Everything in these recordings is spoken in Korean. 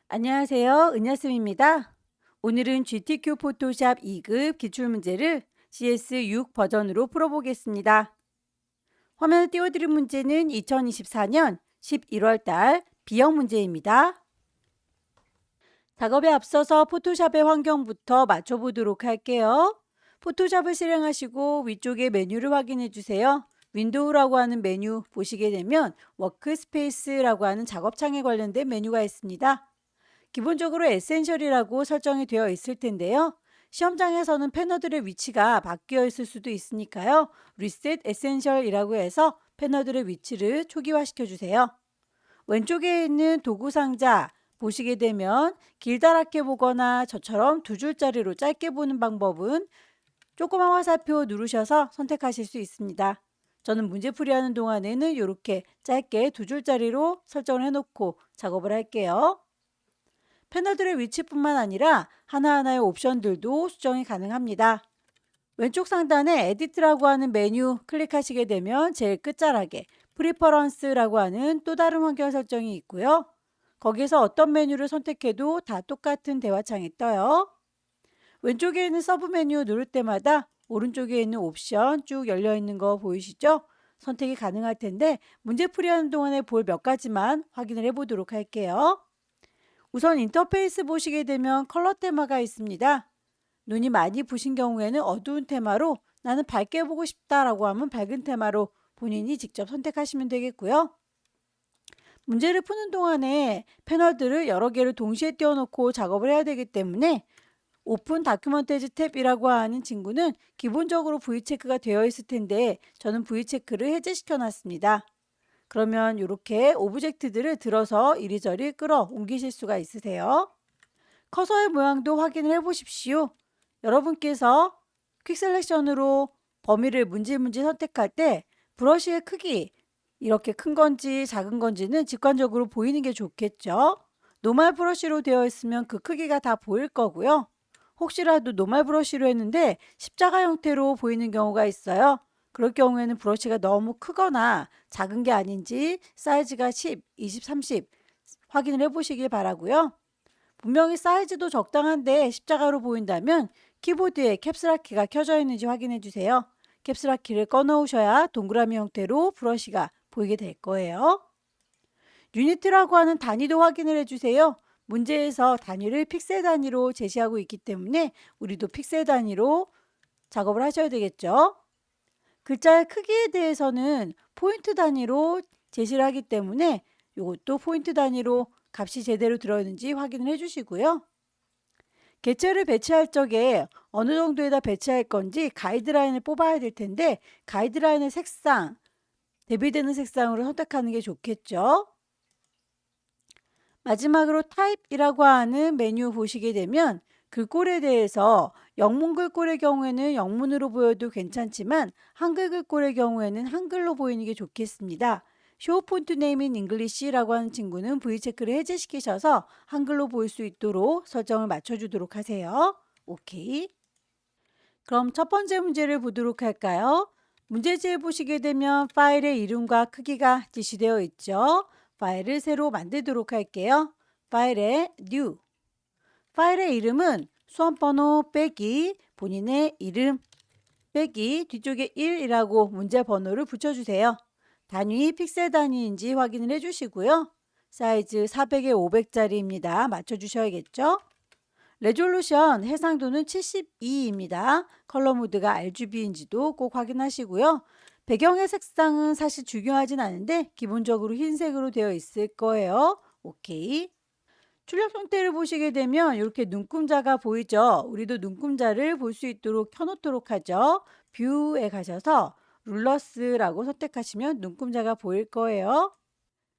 안녕하세요. 은하쌤입니다. 오늘은 GTQ 포토샵 2급 기출문제를 CS6 버전으로 풀어보겠습니다. 화면에 띄워드린 문제는 2024년 11월 달 B형 문제입니다. 작업에 앞서서 포토샵의 환경부터 맞춰보도록 할게요. 포토샵을 실행하시고 위쪽에 메뉴를 확인해 주세요. 윈도우라고 하는 메뉴 보시게 되면 워크스페이스라고 하는 작업창에 관련된 메뉴가 있습니다. 기본적으로 에센셜이라고 설정이 되어 있을 텐데요. 시험장에서는 패널들의 위치가 바뀌어 있을 수도 있으니까요. 리셋 에센셜이라고 해서 패널들의 위치를 초기화시켜 주세요. 왼쪽에 있는 도구 상자 보시게 되면 길다랗게 보거나 저처럼 두 줄짜리로 짧게 보는 방법은 조그만 화살표 누르셔서 선택하실 수 있습니다. 저는 문제풀이하는 동안에는 이렇게 짧게 두 줄짜리로 설정을 해놓고 작업을 할게요. 패널들의 위치뿐만 아니라 하나하나의 옵션들도 수정이 가능합니다. 왼쪽 상단에 에디트라고 하는 메뉴 클릭하시게 되면 제일 끝자락에 프리퍼런스라고 하는 또 다른 환경 설정이 있고요. 거기서 어떤 메뉴를 선택해도 다 똑같은 대화창이 떠요. 왼쪽에 있는 서브 메뉴 누를 때마다 오른쪽에 있는 옵션 쭉 열려 있는 거 보이시죠? 선택이 가능할 텐데 문제풀이하는 동안에 볼 몇 가지만 확인을 해보도록 할게요. 우선 인터페이스 보시게 되면 컬러 테마가 있습니다. 눈이 많이 부신 경우에는 어두운 테마로, 나는 밝게 보고 싶다라고 하면 밝은 테마로 본인이 직접 선택하시면 되겠고요. 문제를 푸는 동안에 패널들을 여러 개를 동시에 띄워놓고 작업을 해야 되기 때문에 오픈 다큐먼테이지 탭이라고 하는 친구는 기본적으로 V체크가 되어 있을 텐데 저는 V체크를 해제시켜 놨습니다. 그러면 이렇게 오브젝트들을 들어서 이리저리 끌어 옮기실 수가 있으세요. 커서의 모양도 확인을 해 보십시오. 여러분께서 퀵 셀렉션으로 범위를 문질문질 선택할 때 브러쉬의 크기, 이렇게 큰 건지 작은 건지는 직관적으로 보이는 게 좋겠죠. 노멀 브러쉬로 되어 있으면 그 크기가 다 보일 거고요. 혹시라도 노멀 브러쉬로 했는데 십자가 형태로 보이는 경우가 있어요. 그럴 경우에는 브러쉬가 너무 크거나 작은 게 아닌지 사이즈가 10, 20, 30 확인을 해 보시길 바라고요. 분명히 사이즈도 적당한데 십자가로 보인다면 키보드에 캡슐락 키가 켜져 있는지 확인해 주세요. 캡슐락 키를 꺼놓으셔야 동그라미 형태로 브러쉬가 보이게 될 거예요. 유니트라고 하는 단위도 확인을 해주세요. 문제에서 단위를 픽셀 단위로 제시하고 있기 때문에 우리도 픽셀 단위로 작업을 하셔야 되겠죠. 글자의 크기에 대해서는 포인트 단위로 제시를 하기 때문에 이것도 포인트 단위로 값이 제대로 들어있는지 확인을 해주시고요. 개체를 배치할 적에 어느 정도에다 배치할 건지 가이드라인을 뽑아야 될 텐데 가이드라인의 색상, 대비되는 색상으로 선택하는 게 좋겠죠. 마지막으로 타입이라고 하는 메뉴 보시게 되면 글꼴에 대해서 영문 글꼴의 경우에는 영문으로 보여도 괜찮지만 한글 글꼴의 경우에는 한글로 보이는 게 좋겠습니다. Show Font Name in English라고 하는 친구는 V체크를 해제시키셔서 한글로 보일 수 있도록 설정을 맞춰주도록 하세요. 오케이. 그럼 첫 번째 문제를 보도록 할까요? 문제지에 보시게 되면 파일의 이름과 크기가 지시되어 있죠. 파일을 새로 만들도록 할게요. 파일에 New. 파일의 이름은 수험번호 빼기 본인의 이름 빼기 뒤쪽에 1이라고 문제 번호를 붙여주세요. 단위 픽셀 단위인지 확인을 해주시고요. 사이즈 400에 500짜리입니다. 맞춰주셔야겠죠? 레졸루션 해상도는 72입니다. 컬러 모드가 RGB인지도 꼭 확인하시고요. 배경의 색상은 사실 중요하진 않은데 기본적으로 흰색으로 되어 있을 거예요. 오케이. 출력 형태를 보시게 되면 이렇게 눈금자가 보이죠? 우리도 눈금자를 볼 수 있도록 켜놓도록 하죠. 뷰에 가셔서 룰러스라고 선택하시면 눈금자가 보일 거예요.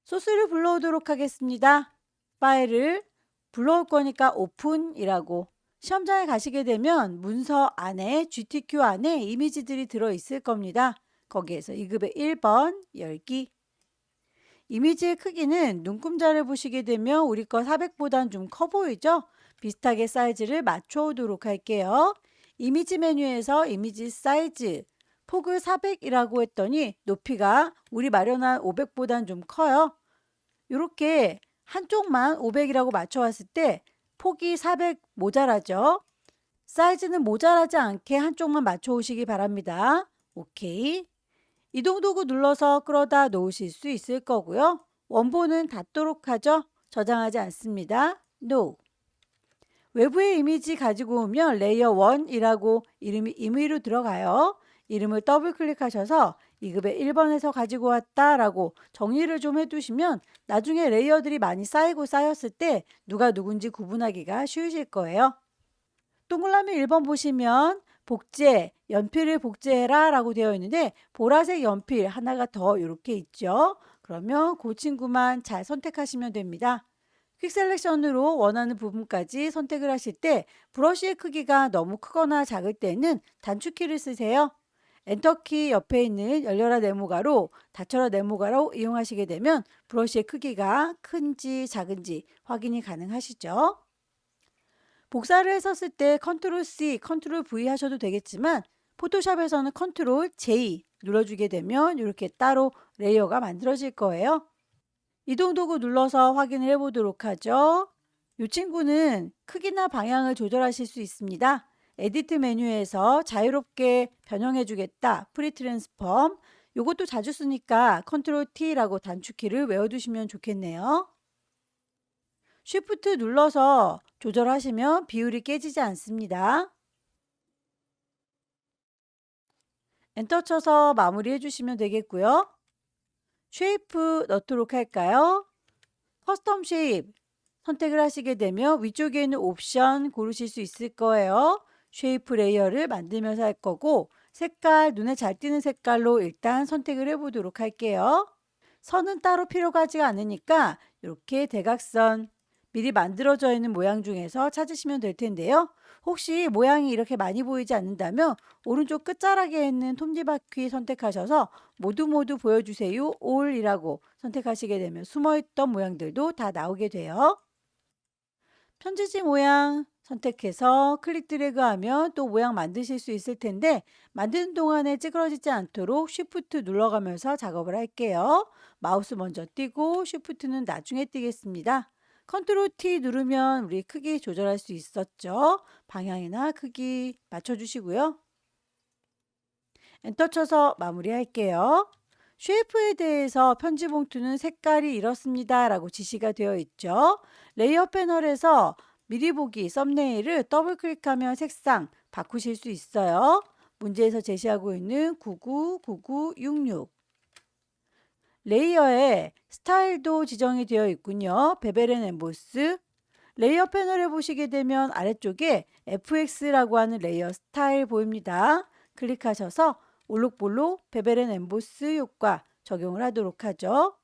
소스를 불러오도록 하겠습니다. 파일을 불러올 거니까 오픈이라고. 시험장에 가시게 되면 문서 안에 GTQ 안에 이미지들이 들어있을 겁니다. 거기에서 2급의 1번 열기. 이미지의 크기는 눈금자를 보시게 되면 우리 거 400보단 좀 커 보이죠? 비슷하게 사이즈를 맞춰 오도록 할게요. 이미지 메뉴에서 이미지 사이즈 폭을 400이라고 했더니 높이가 우리 마련한 500보단 좀 커요. 이렇게 한쪽만 500이라고 맞춰왔을 때 폭이 400 모자라죠. 사이즈는 모자라지 않게 한쪽만 맞춰 오시기 바랍니다. 오케이. 이동 도구 눌러서 끌어다 놓으실 수 있을 거고요. 원본은 닫도록 하죠. 저장하지 않습니다. No. 외부의 이미지 가지고 오면 레이어 1이라고 이름이 임의로 들어가요. 이름을 더블 클릭하셔서 2급의 1번에서 가지고 왔다라고 정리를 좀 해두시면 나중에 레이어들이 많이 쌓이고 쌓였을 때 누가 누군지 구분하기가 쉬우실 거예요. 동그라미 1번 보시면 복제, 연필을 복제해라 라고 되어 있는데 보라색 연필 하나가 더 이렇게 있죠. 그러면 그 친구만 잘 선택하시면 됩니다. 퀵 셀렉션으로 원하는 부분까지 선택을 하실 때 브러쉬의 크기가 너무 크거나 작을 때는 단축키를 쓰세요. 엔터키 옆에 있는 열려라 네모가로 닫혀라 네모가로 이용하시게 되면 브러쉬의 크기가 큰지 작은지 확인이 가능하시죠. 복사를 했었을 때 컨트롤 C, 컨트롤 V 하셔도 되겠지만 포토샵에서는 컨트롤 J 눌러주게 되면 이렇게 따로 레이어가 만들어질 거예요. 이동 도구 눌러서 확인을 해보도록 하죠. 이 친구는 크기나 방향을 조절하실 수 있습니다. 에디트 메뉴에서 자유롭게 변형해 주겠다. 프리 트랜스폼. 이것도 자주 쓰니까 컨트롤 T라고 단축키를 외워두시면 좋겠네요. 쉬프트 눌러서 조절하시면 비율이 깨지지 않습니다. 엔터 쳐서 마무리해 주시면 되겠고요. 쉐이프 넣도록 할까요? 커스텀 쉐입 선택을 하시게 되면 위쪽에 있는 옵션 고르실 수 있을 거예요. 쉐이프 레이어를 만들면서 할 거고 색깔 눈에 잘 띄는 색깔로 일단 선택을 해보도록 할게요. 선은 따로 필요가 하지가 않으니까 이렇게 대각선 미리 만들어져 있는 모양 중에서 찾으시면 될 텐데요. 혹시 모양이 이렇게 많이 보이지 않는다면 오른쪽 끝자락에 있는 톱니바퀴 선택하셔서 모두 보여주세요. 올이라고 선택하시게 되면 숨어있던 모양들도 다 나오게 돼요. 편지지 모양 선택해서 클릭 드래그 하면 또 모양 만드실 수 있을 텐데 만드는 동안에 찌그러지지 않도록 쉬프트 눌러가면서 작업을 할게요. 마우스 먼저 띄고 쉬프트는 나중에 띄겠습니다. 컨트롤 T 누르면 우리 크기 조절할 수 있었죠. 방향이나 크기 맞춰주시고요. 엔터 쳐서 마무리할게요. 쉐이프에 대해서 편지 봉투는 색깔이 이렇습니다 라고 지시가 되어 있죠. 레이어 패널에서 미리 보기 썸네일을 더블 클릭하면 색상 바꾸실 수 있어요. 문제에서 제시하고 있는 999966 레이어에 스타일도 지정이 되어 있군요. 베벨 앤 엠보스 레이어 패널에 보시게 되면 아래쪽에 FX라고 하는 레이어 스타일 보입니다. 클릭하셔서 올록볼록 베벨 앤 엠보스 효과 적용을 하도록 하죠.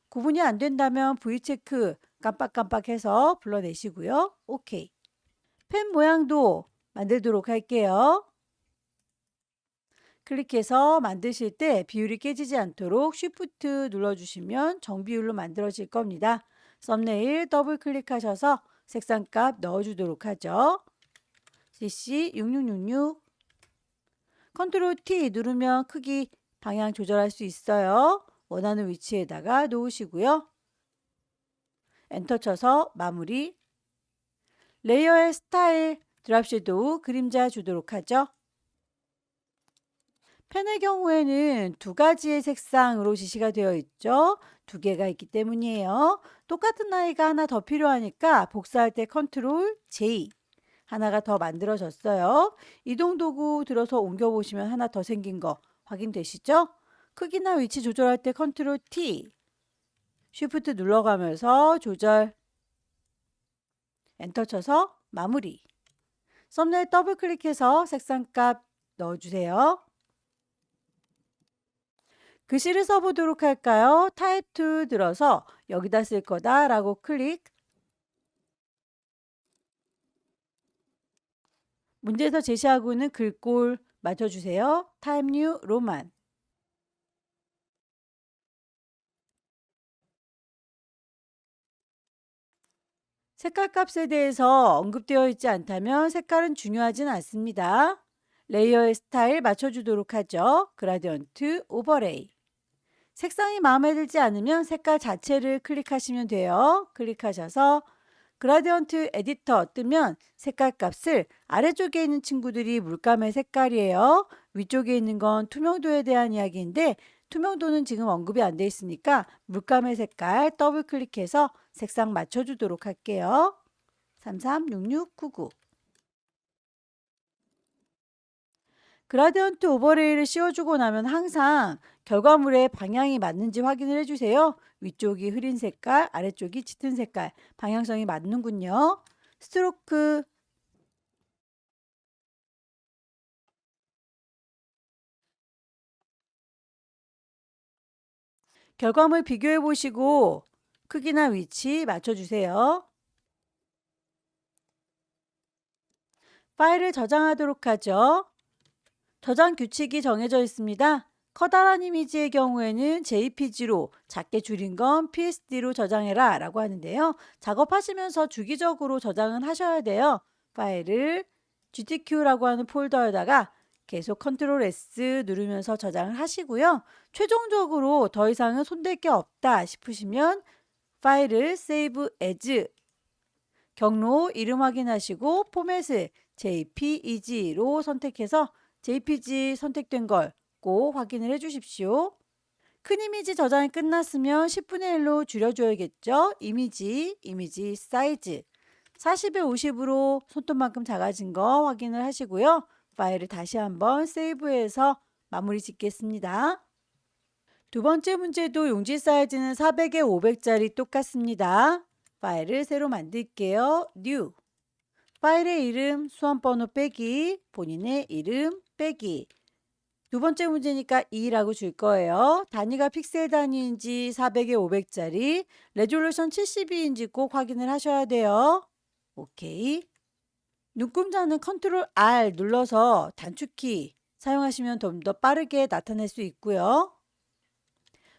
구분이 안 된다면 V체크 깜빡깜빡해서 불러내시고요. 오케이. 펜 모양도 만들도록 할게요. 클릭해서 만드실 때 비율이 깨지지 않도록 쉬프트 눌러주시면 정비율로 만들어질 겁니다. 썸네일 더블 클릭하셔서 색상값 넣어주도록 하죠. CC 6666 컨트롤 T 누르면 크기 방향 조절할 수 있어요. 원하는 위치에다가 놓으시고요. 엔터 쳐서 마무리. 레이어의 스타일 드랍 섀도우 그림자 주도록 하죠. 펜의 경우에는 두 가지의 색상으로 지시가 되어 있죠. 두 개가 있기 때문이에요. 똑같은 나이가 하나 더 필요하니까 복사할 때 컨트롤 J 하나가 더 만들어졌어요. 이동 도구 들어서 옮겨보시면 하나 더 생긴 거 확인되시죠? 크기나 위치 조절할 때 컨트롤 T 쉬프트 눌러가면서 조절 엔터 쳐서 마무리 썸네일 더블 클릭해서 색상값 넣어주세요. 글씨를 써보도록 할까요? 타입 2 들어서 여기다 쓸 거다 라고 클릭 문제에서 제시하고 있는 글꼴 맞춰주세요. 타입 뉴 로만 색깔 값에 대해서 언급되어 있지 않다면 색깔은 중요하진 않습니다. 레이어의 스타일 맞춰주도록 하죠. 그라디언트 오버레이. 색상이 마음에 들지 않으면 색깔 자체를 클릭하시면 돼요. 클릭하셔서 그라디언트 에디터 뜨면 색깔 값을 아래쪽에 있는 친구들이 물감의 색깔이에요. 위쪽에 있는 건 투명도에 대한 이야기인데 투명도는 지금 언급이 안 돼 있으니까 물감의 색깔 더블 클릭해서 색상 맞춰주도록 할게요. 336699. 그라디언트 오버레이를 씌워주고 나면 항상 결과물의 방향이 맞는지 확인을 해주세요. 위쪽이 흐린 색깔, 아래쪽이 짙은 색깔, 방향성이 맞는군요. 스트로크 결과물 비교해 보시고 크기나 위치 맞춰주세요. 파일을 저장하도록 하죠. 저장 규칙이 정해져 있습니다. 커다란 이미지의 경우에는 JPG로, 작게 줄인 건 PSD로 저장해라 라고 하는데요. 작업하시면서 주기적으로 저장은 하셔야 돼요. 파일을 GTQ라고 하는 폴더에다가 계속 컨트롤 S 누르면서 저장을 하시고요. 최종적으로 더 이상은 손댈 게 없다 싶으시면 파일을 Save As, 경로 이름 확인하시고 포맷을 JPEG로 선택해서 JPG 선택된 걸 꼭 확인을 해 주십시오. 큰 이미지 저장이 끝났으면 10분의 1로 줄여줘야겠죠. 이미지 사이즈 40에 50으로 손톱만큼 작아진 거 확인을 하시고요. 파일을 다시 한번 세이브해서 마무리 짓겠습니다. 두 번째 문제도 용지 사이즈는 400에 500짜리 똑같습니다. 파일을 새로 만들게요. New. 파일의 이름, 수험번호 빼기, 본인의 이름 빼기. 두 번째 문제니까 2라고 줄 거예요. 단위가 픽셀 단위인지 400에 500짜리, 레졸루션 72인지 꼭 확인을 하셔야 돼요. 오케이. 눈금자는 컨트롤 R 눌러서 단축키 사용하시면 좀 더 빠르게 나타낼 수 있고요.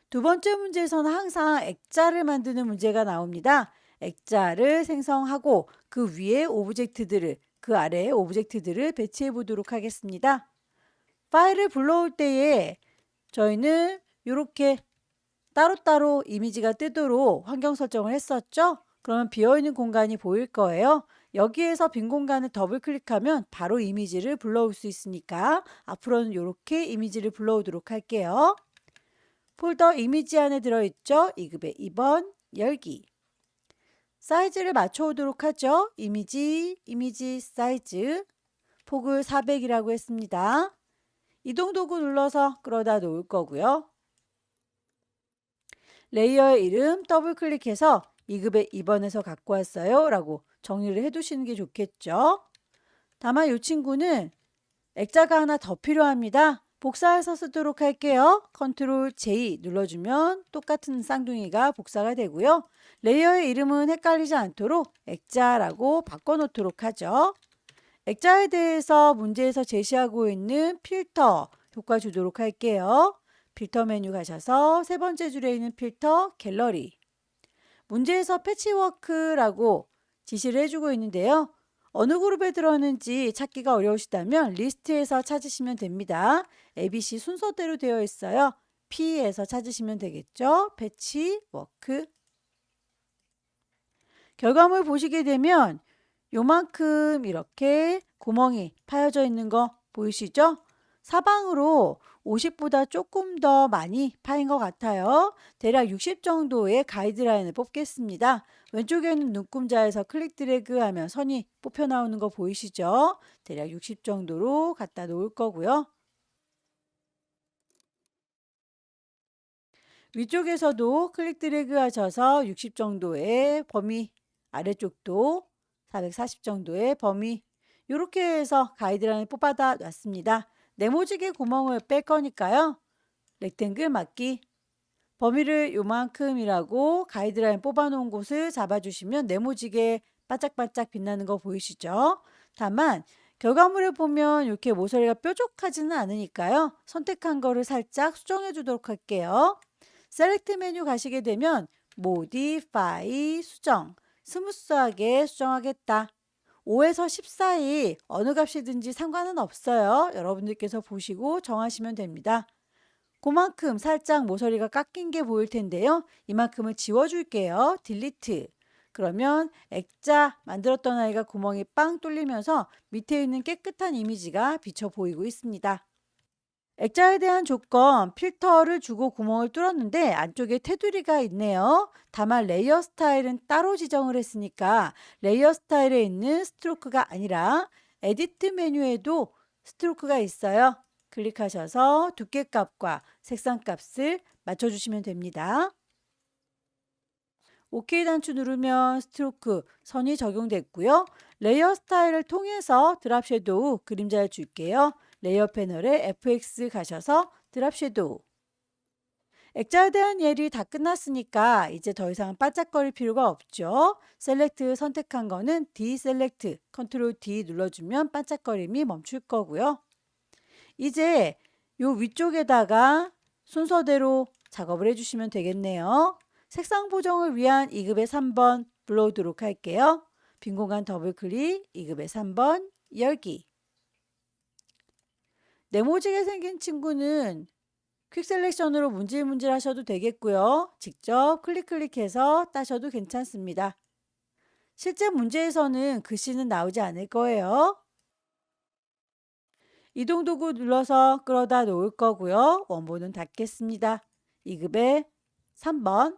두 번째 문제에서는 항상 액자를 만드는 문제가 나옵니다. 액자를 생성하고 그 위에 오브젝트들을, 그 아래에 오브젝트들을 배치해 보도록 하겠습니다. 파일을 불러올 때에 저희는 이렇게 따로따로 이미지가 뜨도록 환경 설정을 했었죠. 그러면 비어있는 공간이 보일 거예요. 여기에서 빈 공간을 더블 클릭하면 바로 이미지를 불러올 수 있으니까 앞으로는 이렇게 이미지를 불러오도록 할게요. 폴더 이미지 안에 들어있죠. 2급의 2번 열기. 사이즈를 맞춰오도록 하죠. 이미지 사이즈. 폭을 400이라고 했습니다. 이동 도구 눌러서 끌어다 놓을 거고요. 레이어의 이름 더블 클릭해서 2급의 2번에서 갖고 왔어요 라고 정리를 해 두시는 게 좋겠죠. 다만 이 친구는 액자가 하나 더 필요합니다. 복사해서 쓰도록 할게요. 컨트롤 J 눌러주면 똑같은 쌍둥이가 복사가 되고요. 레이어의 이름은 헷갈리지 않도록 액자라고 바꿔놓도록 하죠. 액자에 대해서 문제에서 제시하고 있는 필터 효과 주도록 할게요. 필터 메뉴 가셔서 세 번째 줄에 있는 필터 갤러리. 문제에서 패치워크라고 지시를 해주고 있는데요. 어느 그룹에 들어있는지 찾기가 어려우시다면 리스트에서 찾으시면 됩니다. ABC 순서대로 되어 있어요. P에서 찾으시면 되겠죠. 패치워크. 결과물 보시게 되면 요만큼 이렇게 구멍이 파여져 있는 거 보이시죠? 사방으로 50보다 조금 더 많이 파인 것 같아요. 대략 60 정도의 가이드라인을 뽑겠습니다. 왼쪽에 있는 눈금자에서 클릭 드래그 하면 선이 뽑혀 나오는 거 보이시죠? 대략 60 정도로 갖다 놓을 거고요. 위쪽에서도 클릭 드래그 하셔서 60 정도의 범위, 아래쪽도 440 정도의 범위, 이렇게 해서 가이드라인을 뽑아다 놨습니다. 네모지게 구멍을 뺄 거니까요. 렉탱글 맞기. 범위를 요만큼이라고 가이드라인 뽑아 놓은 곳을 잡아주시면 네모지게 반짝반짝 빛나는 거 보이시죠? 다만 결과물을 보면 이렇게 모서리가 뾰족하지는 않으니까요. 선택한 거를 살짝 수정해 주도록 할게요. 셀렉트 메뉴 가시게 되면 모디파이 수정, 스무스하게 수정하겠다. 5에서 10 사이 어느 값이든지 상관은 없어요. 여러분들께서 보시고 정하시면 됩니다. 그만큼 살짝 모서리가 깎인 게 보일 텐데요. 이만큼을 지워줄게요. 딜리트. 그러면 액자 만들었던 아이가 구멍이 빵 뚫리면서 밑에 있는 깨끗한 이미지가 비쳐 보이고 있습니다. 액자에 대한 조건, 필터를 주고 구멍을 뚫었는데 안쪽에 테두리가 있네요. 다만 레이어 스타일은 따로 지정을 했으니까 레이어 스타일에 있는 스트로크가 아니라 에디트 메뉴에도 스트로크가 있어요. 클릭하셔서 두께값과 색상값을 맞춰주시면 됩니다. OK 단추 누르면 스트로크 선이 적용됐고요. 레이어 스타일을 통해서 드랍 섀도우 그림자를 줄게요. 레이어 패널에 FX 가셔서 드랍 섀도우. 액자에 대한 예리 다 끝났으니까 이제 더 이상 반짝거릴 필요가 없죠. 셀렉트 선택한 거는 디셀렉트, 컨트롤 D 눌러주면 반짝거림이 멈출 거고요. 이제 요 위쪽에다가 순서대로 작업을 해주시면 되겠네요. 색상 보정을 위한 2급의 3번 불러오도록 할게요. 빈 공간 더블 클릭, 2급의 3번 열기. 네모지게 생긴 친구는 퀵 셀렉션으로 문질문질 하셔도 되겠고요. 직접 클릭해서 따셔도 괜찮습니다. 실제 문제에서는 글씨는 나오지 않을 거예요. 이동 도구 눌러서 끌어다 놓을 거고요. 원본은 닫겠습니다. 2급의 3번.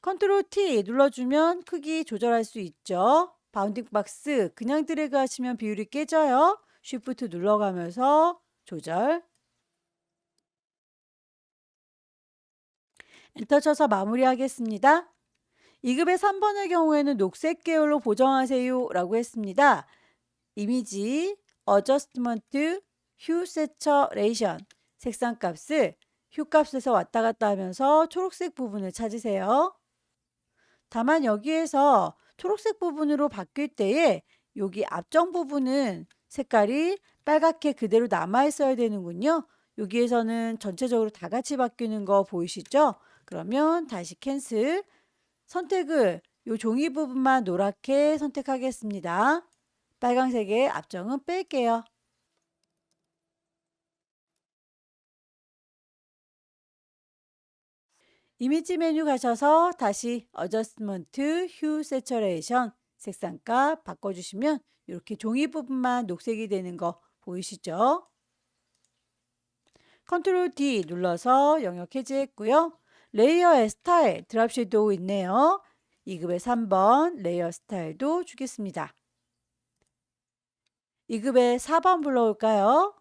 컨트롤 T 눌러주면 크기 조절할 수 있죠. 바운딩 박스 그냥 드래그 하시면 비율이 깨져요. 쉬프트 눌러가면서 조절. 엔터 쳐서 마무리하겠습니다. 2급의 3번의 경우에는 녹색 계열로 보정하세요 라고 했습니다. 이미지, 어저스트먼트, 휴 세처레이션, 색상 값을 휴 값에서 왔다 갔다 하면서 초록색 부분을 찾으세요. 다만 여기에서 초록색 부분으로 바뀔 때에 여기 앞정 부분은 색깔이 빨갛게 그대로 남아 있어야 되는군요. 여기에서는 전체적으로 다 같이 바뀌는 거 보이시죠? 그러면 다시 캔슬. 선택을 요 종이 부분만 노랗게 선택하겠습니다. 빨강색의 앞정은 뺄게요. 이미지 메뉴 가셔서 다시 어저스트먼트, 휴 세처레이션, 색상값 바꿔주시면 이렇게 종이 부분만 녹색이 되는 거 보이시죠? 컨트롤 D 눌러서 영역 해제했고요. 레이어의 스타일, 드랍 섀도우 있네요. 2급의 3번 레이어 스타일도 주겠습니다. 2급의 4번 불러올까요?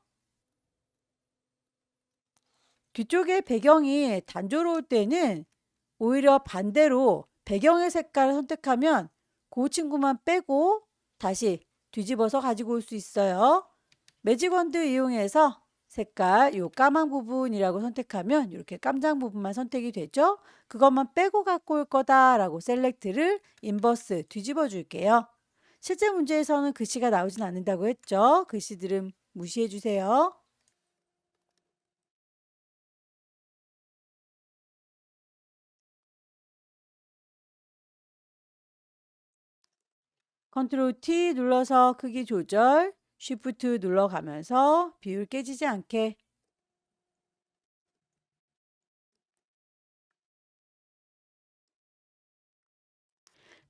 뒤쪽에 배경이 단조로울 때는 오히려 반대로 배경의 색깔을 선택하면 그 친구만 빼고 다시 뒤집어서 가지고 올 수 있어요. 매직원드 이용해서 색깔 요 까만 부분이라고 선택하면 이렇게 깜장 부분만 선택이 되죠. 그것만 빼고 갖고 올 거다라고 셀렉트를 인버스 뒤집어 줄게요. 실제 문제에서는 글씨가 나오진 않는다고 했죠. 글씨들은 무시해 주세요. 컨트롤 T 눌러서 크기 조절, 쉬프트 눌러가면서 비율 깨지지 않게.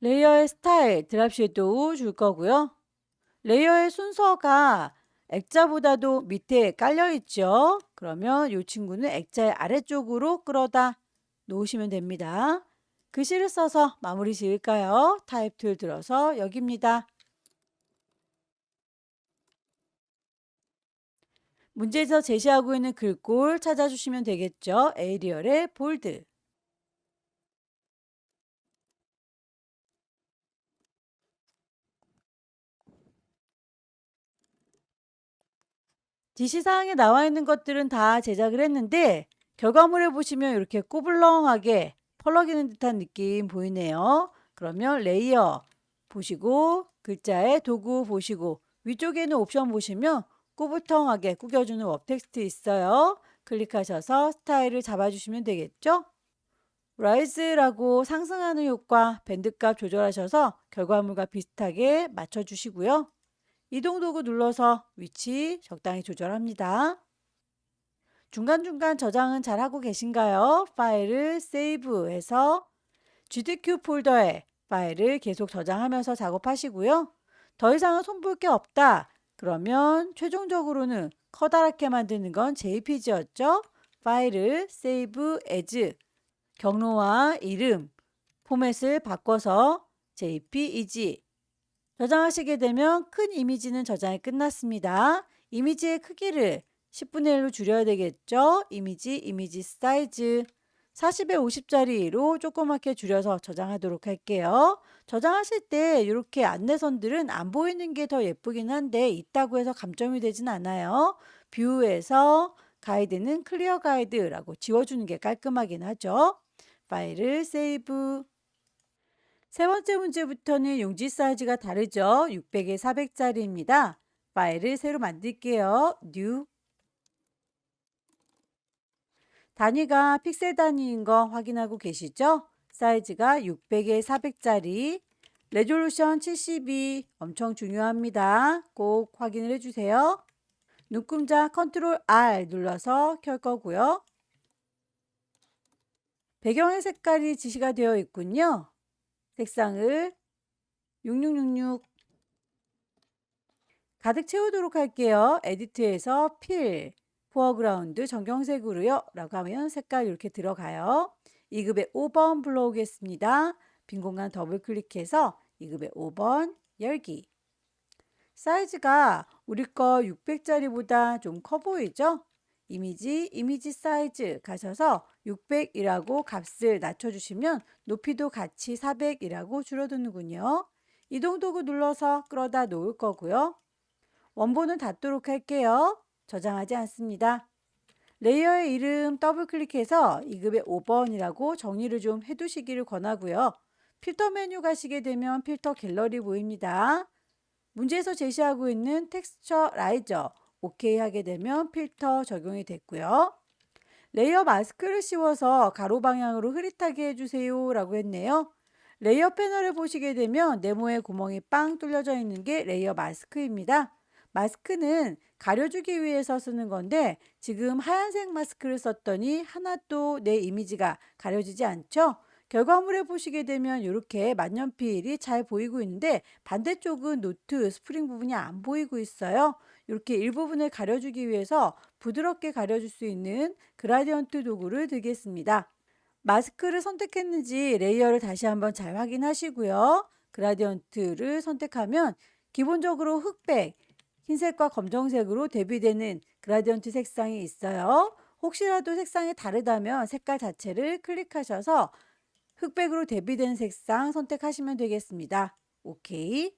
레이어의 스타일, 드랍 섀도우 줄 거고요. 레이어의 순서가 액자보다도 밑에 깔려 있죠. 그러면 이 친구는 액자의 아래쪽으로 끌어다 놓으시면 됩니다. 글씨를 써서 마무리 지을까요? 타입 툴 들어서 여기입니다. 문제에서 제시하고 있는 글꼴 찾아주시면 되겠죠. 에이리얼의 볼드. 지시사항에 나와 있는 것들은 다 제작을 했는데 결과물을 보시면 이렇게 꼬불렁하게 펄럭이는 듯한 느낌 보이네요. 그러면 레이어 보시고 글자의 도구 보시고 위쪽에는 옵션 보시면 꾸불텅하게 구겨주는 웹 텍스트 있어요. 클릭하셔서 스타일을 잡아주시면 되겠죠. Rise라고 상승하는 효과 밴드값 조절하셔서 결과물과 비슷하게 맞춰주시고요. 이동 도구 눌러서 위치 적당히 조절합니다. 중간중간 저장은 잘 하고 계신가요? 파일을 세이브해서 GTQ 폴더에 파일을 계속 저장하면서 작업하시고요. 더 이상은 손볼 게 없다. 그러면 최종적으로는 커다랗게 만드는 건 JPG였죠? 파일을 Save As 경로와 이름, 포맷을 바꿔서 JPEG 저장하시게 되면 큰 이미지는 저장이 끝났습니다. 이미지의 크기를 10분의 1로 줄여야 되겠죠? 이미지 사이즈 40에 50짜리로 조그맣게 줄여서 저장하도록 할게요. 저장하실 때 이렇게 안내선들은 안 보이는 게 더 예쁘긴 한데 있다고 해서 감점이 되진 않아요. 뷰에서 가이드는 클리어 가이드라고 지워주는 게 깔끔하긴 하죠. 파일을 세이브 세 번째 문제부터는 용지 사이즈가 다르죠. 600에 400짜리입니다. 파일을 새로 만들게요. New 단위가 픽셀 단위인 거 확인하고 계시죠? 사이즈가 600에 400짜리 레졸루션 72 엄청 중요합니다. 꼭 확인을 해주세요. 눈금자 컨트롤 R 눌러서 켤 거고요. 배경의 색깔이 지시가 되어 있군요. 색상을 6666 가득 채우도록 할게요. 에디트에서 필, 포어그라운드 정경색으로요. 라고 하면 색깔 이렇게 들어가요. 2급의 5번 불러오겠습니다. 빈 공간 더블 클릭해서 2급의 5번 열기. 사이즈가 우리 거 600짜리보다 좀 커 보이죠? 이미지 사이즈 가셔서 600이라고 값을 낮춰주시면 높이도 같이 400이라고 줄어드는군요. 이동 도구 눌러서 끌어다 놓을 거고요. 원본은 닫도록 할게요. 저장하지 않습니다. 레이어의 이름 더블 클릭해서 2급의 5번이라고 정리를 좀 해두시기를 권하고요. 필터 메뉴 가시게 되면 필터 갤러리 보입니다. 문제에서 제시하고 있는 텍스처 라이저 OK 하게 되면 필터 적용이 됐고요. 레이어 마스크를 씌워서 가로 방향으로 흐릿하게 해주세요 라고 했네요. 레이어 패널을 보시게 되면 네모의 구멍이 빵 뚫려져 있는 게 레이어 마스크입니다. 마스크는 가려주기 위해서 쓰는 건데 지금 하얀색 마스크를 썼더니 하나도 내 이미지가 가려지지 않죠? 결과물에 보시게 되면 이렇게 만년필이 잘 보이고 있는데 반대쪽은 노트, 스프링 부분이 안 보이고 있어요. 이렇게 일부분을 가려주기 위해서 부드럽게 가려줄 수 있는 그라디언트 도구를 들겠습니다. 마스크를 선택했는지 레이어를 다시 한번 잘 확인하시고요. 그라디언트를 선택하면 기본적으로 흑백, 흰색과 검정색으로 대비되는 그라디언트 색상이 있어요. 혹시라도 색상이 다르다면 색깔 자체를 클릭하셔서 흑백으로 대비된 색상 선택하시면 되겠습니다. 오케이.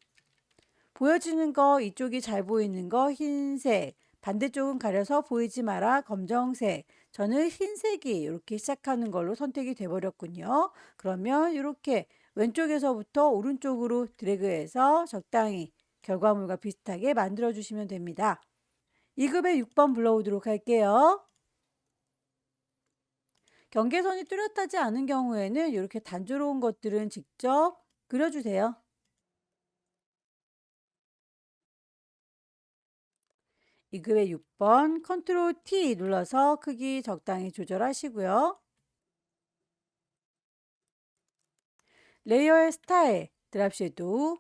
보여지는 거 이쪽이 잘 보이는 거 흰색, 반대쪽은 가려서 보이지 마라 검정색. 저는 흰색이 이렇게 시작하는 걸로 선택이 돼 버렸군요. 그러면 이렇게 왼쪽에서부터 오른쪽으로 드래그해서 적당히 결과물과 비슷하게 만들어 주시면 됩니다. 2급의 6번 불러오도록 할게요. 경계선이 뚜렷하지 않은 경우에는 이렇게 단조로운 것들은 직접 그려주세요. 2급의 6번 컨트롤 T 눌러서 크기 적당히 조절하시고요. 레이어의 스타일, 드랍 섀도우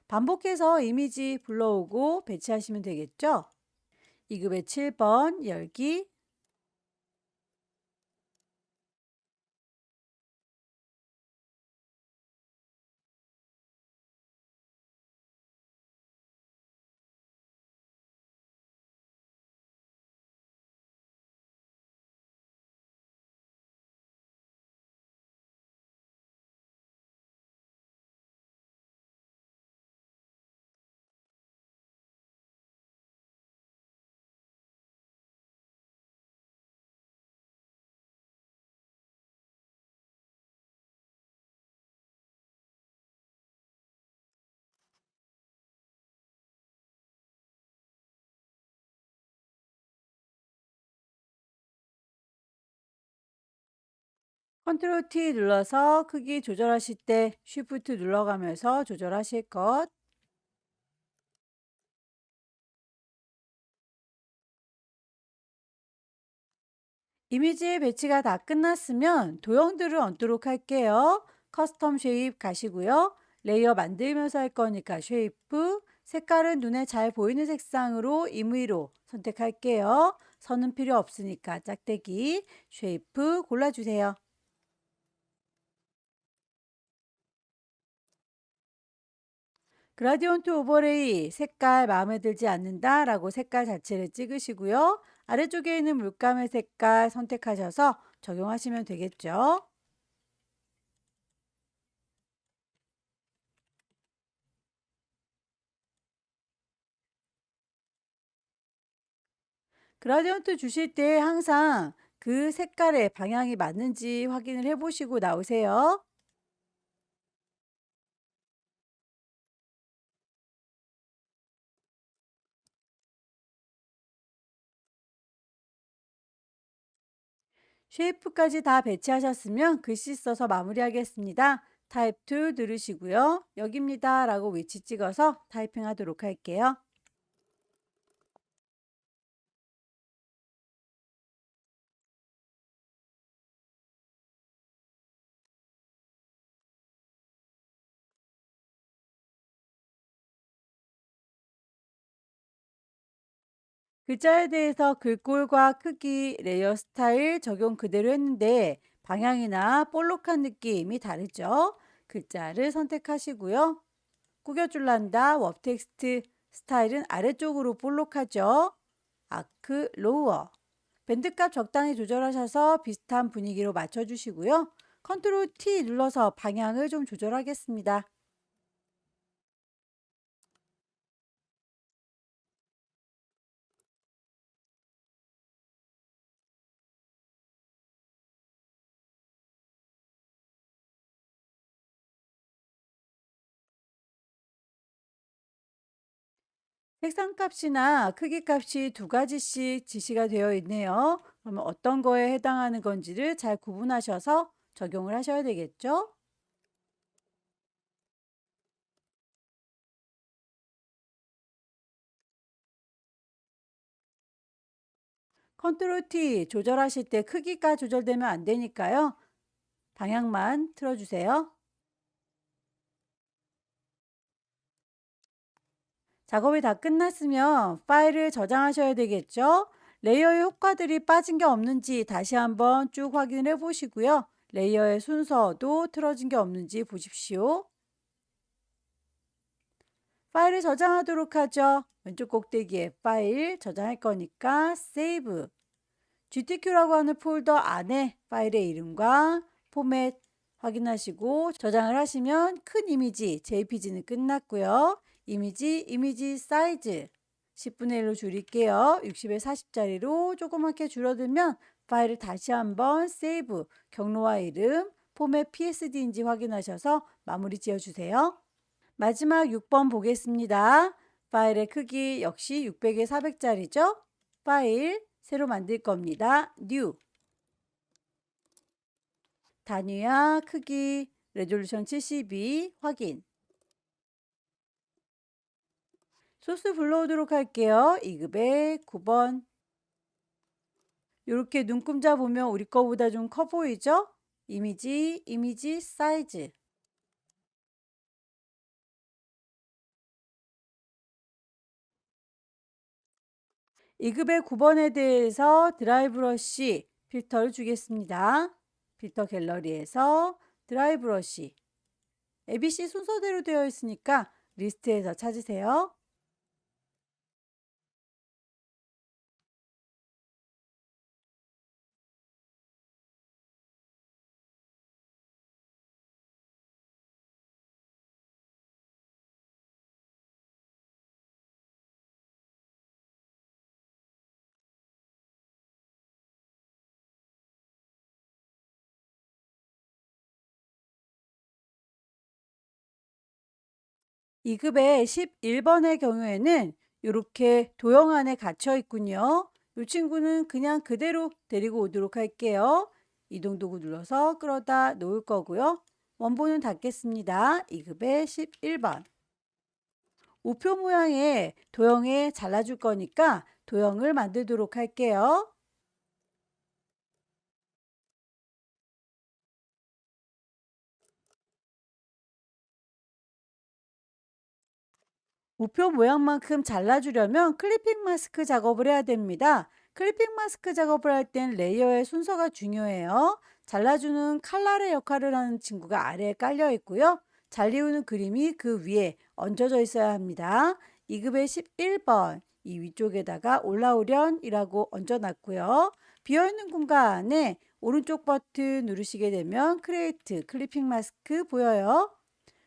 반복해서 이미지 불러오고 배치하시면 되겠죠. 2급의 7번 열기 컨트롤 T 눌러서 크기 조절하실 때 쉬프트 눌러가면서 조절하실 것. 이미지 배치가 다 끝났으면 도형들을 얹도록 할게요. 커스텀 쉐입 가시고요. 레이어 만들면서 할 거니까 쉐이프, 색깔은 눈에 잘 보이는 색상으로 임의로 선택할게요. 선은 필요 없으니까 짝대기, 쉐이프 골라주세요. 그라디언트 오버레이 색깔 마음에 들지 않는다 라고 색깔 자체를 찍으시고요. 아래쪽에 있는 물감의 색깔 선택하셔서 적용하시면 되겠죠. 그라디언트 주실 때 항상 그 색깔의 방향이 맞는지 확인을 해 보시고 나오세요. 쉐이프까지 다 배치하셨으면 글씨 써서 마무리하겠습니다. 타입 2 누르시고요. 여기입니다 라고 위치 찍어서 타이핑 하도록 할게요. 글자에 대해서 글꼴과 크기, 레이어 스타일 적용 그대로 했는데 방향이나 볼록한 느낌이 다르죠? 글자를 선택하시고요. 꾸겨줄란다 웹 텍스트 스타일은 아래쪽으로 볼록하죠? 아크, 로워. 밴드값 적당히 조절하셔서 비슷한 분위기로 맞춰주시고요. 컨트롤 T 눌러서 방향을 좀 조절하겠습니다. 색상 값이나 크기 값이 두 가지씩 지시가 되어 있네요. 그러면 어떤 거에 해당하는 건지를 잘 구분하셔서 적용을 하셔야 되겠죠? 컨트롤 T 조절하실 때 크기가 조절되면 안 되니까요. 방향만 틀어주세요. 작업이 다 끝났으면 파일을 저장하셔야 되겠죠? 레이어의 효과들이 빠진 게 없는지 다시 한번 쭉 확인을 해 보시고요. 레이어의 순서도 틀어진 게 없는지 보십시오. 파일을 저장하도록 하죠. 왼쪽 꼭대기에 파일 저장할 거니까 Save. GTQ라고 하는 폴더 안에 파일의 이름과 포맷 확인하시고 저장을 하시면 큰 이미지 JPG는 끝났고요. 이미지 사이즈 10분의 1로 줄일게요. 60에 40짜리로 조그맣게 줄어들면 파일을 다시 한번 세이브, 경로와 이름, 포맷 PSD인지 확인하셔서 마무리 지어주세요. 마지막 6번 보겠습니다. 파일의 크기 역시 600에 400짜리죠? 파일 새로 만들 겁니다. New 단위와 크기 레졸루션 72 확인. 소스 불러오도록 할게요. 2급의 9번. 이렇게 눈금자 보면 우리 거보다 좀 커 보이죠? 이미지 사이즈. 2급의 9번에 대해서 드라이 브러쉬 필터를 주겠습니다. 필터 갤러리에서 드라이 브러쉬. ABC 순서대로 되어 있으니까 리스트에서 찾으세요. 2급의 11번의 경우에는 이렇게 도형 안에 갇혀 있군요. 이 친구는 그냥 그대로 데리고 오도록 할게요. 이동 도구 눌러서 끌어다 놓을 거고요. 원본은 닫겠습니다. 2급의 11번. 우표 모양의 도형에 잘라줄 거니까 도형을 만들도록 할게요. 우표 모양만큼 잘라주려면 클리핑 마스크 작업을 해야 됩니다. 클리핑 마스크 작업을 할 땐 레이어의 순서가 중요해요. 잘라주는 칼날의 역할을 하는 친구가 아래에 깔려 있고요. 잘리우는 그림이 그 위에 얹어져 있어야 합니다. 2급의 11번. 이 위쪽에다가 올라오련이라고 얹어놨고요. 비어있는 공간에 오른쪽 버튼 누르시게 되면 크리에이트 클리핑 마스크 보여요.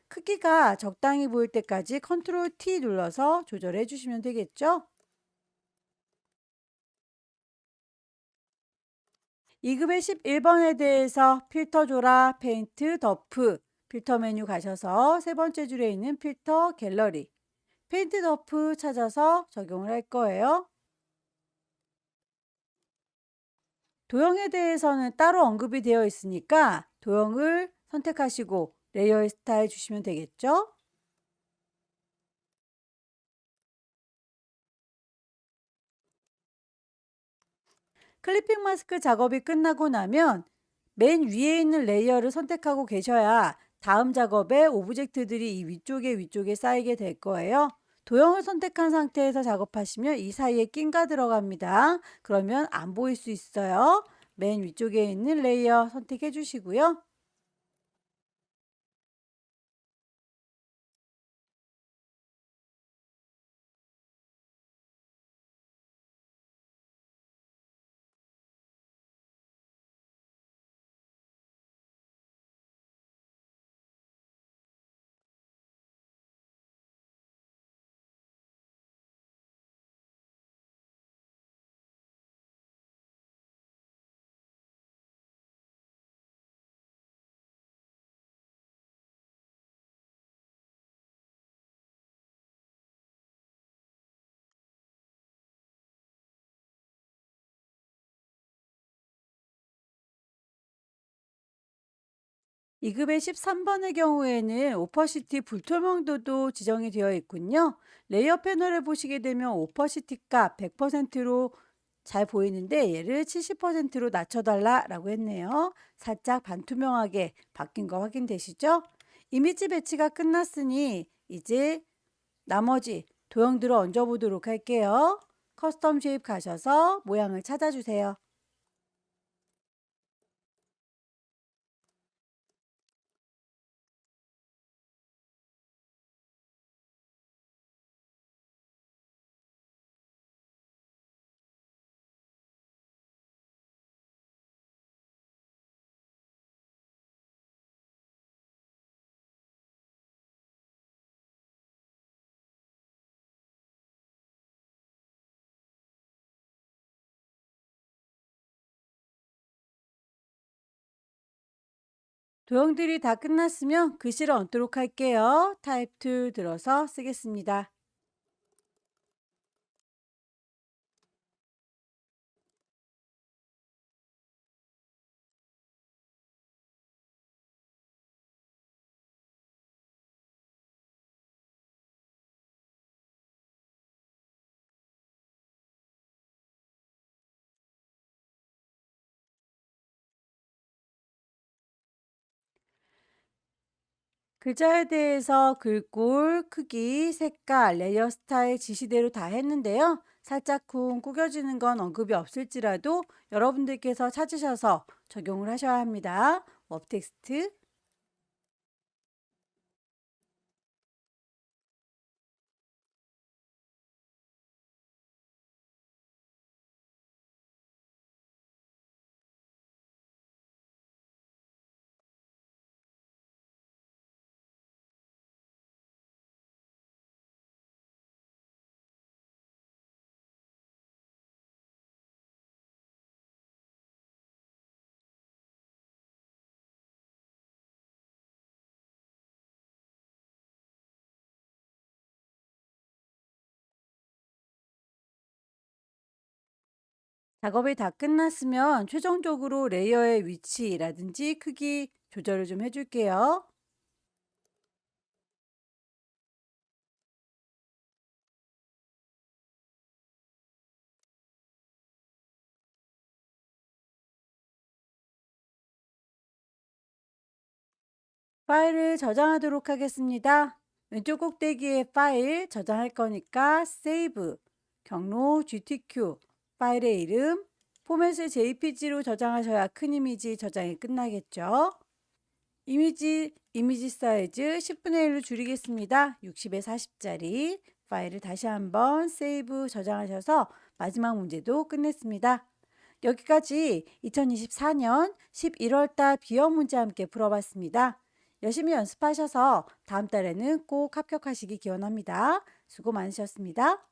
크기가 적당히 보일 때까지 컨트롤 T 눌러서 조절해 주시면 되겠죠? 2급의 11번에 대해서 필터 조라, 페인트, 더프, 필터 메뉴 가셔서 세 번째 줄에 있는 필터 갤러리, 페인트 더프 찾아서 적용을 할 거예요. 도형에 대해서는 따로 언급이 되어 있으니까 도형을 선택하시고 레이어의 스타일 주시면 되겠죠? 클리핑 마스크 작업이 끝나고 나면 맨 위에 있는 레이어를 선택하고 계셔야 다음 작업에 오브젝트들이 이 위쪽에 쌓이게 될 거예요. 도형을 선택한 상태에서 작업하시면 이 사이에 낀가 들어갑니다. 그러면 안 보일 수 있어요. 맨 위쪽에 있는 레이어 선택해 주시고요. 이급의 13번의 경우에는 오퍼시티 불투명도도 지정이 되어 있군요. 레이어 패널에 보시게 되면 오퍼시티 값 100%로 잘 보이는데 얘를 70%로 낮춰달라고 했네요. 살짝 반투명하게 바뀐 거 확인되시죠? 이미지 배치가 끝났으니 이제 나머지 도형들을 얹어 보도록 할게요. 커스텀 쉐입 가셔서 모양을 찾아주세요. 도형들이 다 끝났으면 글씨를 얹도록 할게요. 타입 2 들어서 쓰겠습니다. 글자에 대해서 글꼴, 크기, 색깔, 레이어 스타일 지시대로 다 했는데요. 살짝쿵 구겨지는 건 언급이 없을지라도 여러분들께서 찾으셔서 적용을 하셔야 합니다. 업 텍스트, 작업이 다 끝났으면 최종적으로 레이어의 위치라든지 크기 조절을 좀 해줄게요. 파일을 저장하도록 하겠습니다. 왼쪽 꼭대기에 파일 저장할 거니까 세이브, 경로 GTQ, 파일의 이름, 포맷을 JPG로 저장하셔야 큰 이미지 저장이 끝나겠죠. 이미지 사이즈 10분의 1로 줄이겠습니다. 60에 40짜리 파일을 다시 한번 세이브 저장하셔서 마지막 문제도 끝냈습니다. 여기까지 2024년 11월 달 비형 문제 함께 풀어봤습니다. 열심히 연습하셔서 다음 달에는 꼭 합격하시기 기원합니다. 수고 많으셨습니다.